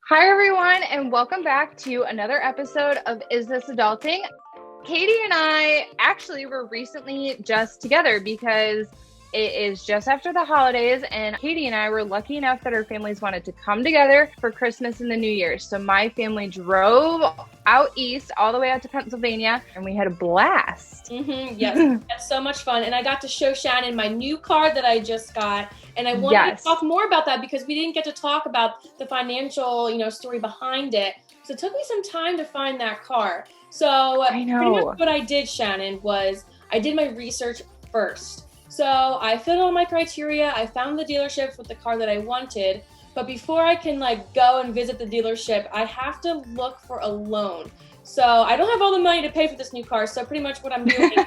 Hi, everyone, and welcome back to another episode of Is This Adulting? Katie and I actually were recently just together because it is just after the holidays, and Katie and I were lucky enough that our families wanted to come together for Christmas and the New Year. So my family drove out east all the way out to Pennsylvania, and we had a blast. Yes, that's so much fun. And I got to show Shannon my new car that I just got. And I wanted Yes. to talk more about that because we didn't get to talk about the financial, story behind it. So it took me some time to find that car. So I pretty much know. what I did, Shannon, was I did my research first. So I filled all my criteria. I found the dealerships with the car that I wanted. But before I can go and visit the dealership, I have to look for a loan. So I don't have all the money to pay for this new car. So pretty much what I'm doing is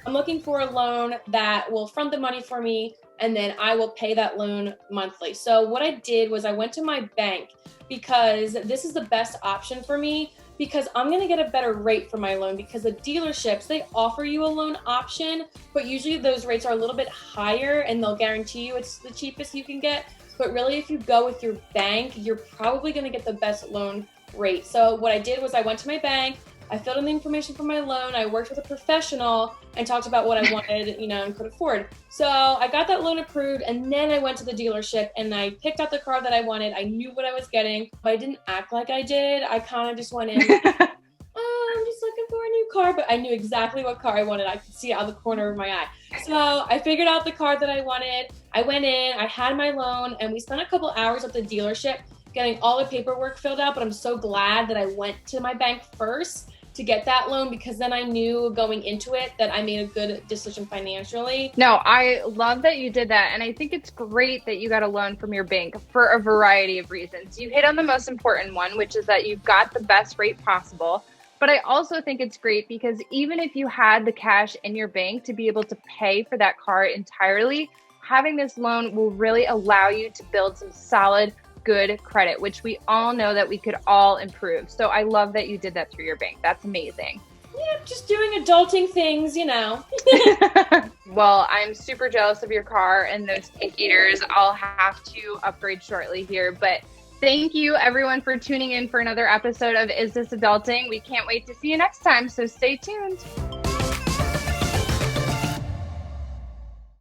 I'm looking for a loan that will front the money for me, and then I will pay that loan monthly. So what I did was I went to my bank because this is the best option for me, because I'm going to get a better rate for my loan, because the dealerships, they offer you a loan option, but usually those rates are a little bit higher and they'll guarantee you it's the cheapest you can get. But really, if you go with your bank, you're probably going to get the best loan rate. So what I did was I went to my bank, I filled in the information for my loan, I worked with a professional and talked about what I wanted, and could afford. So I got that loan approved, and then I went to the dealership and I picked out the car that I wanted. I knew what I was getting, but I didn't act like I did. I kind of just went in, I'm just looking for a new car, but I knew exactly what car I wanted. I could see it out of the corner of my eye. So I figured out the car that I wanted. I went in, I had my loan, and we spent a couple hours at the dealership getting all the paperwork filled out. But I'm so glad that I went to my bank first to get that loan, because then I knew going into it that I made a good decision financially. No, I love that you did that. And I think it's great that you got a loan from your bank for a variety of reasons. You hit on the most important one, which is that you've got the best rate possible. But I also think it's great because even if you had the cash in your bank to be able to pay for that car entirely, having this loan will really allow you to build some solid, good credit, which we all know that we could all improve. So I love that you did that through your bank. That's amazing. Yeah, just doing adulting things. Well, I'm super jealous of your car and those indicators. I'll have to upgrade shortly here, but thank you everyone for tuning in for another episode of Is This Adulting? We can't wait to see you next time, so stay tuned.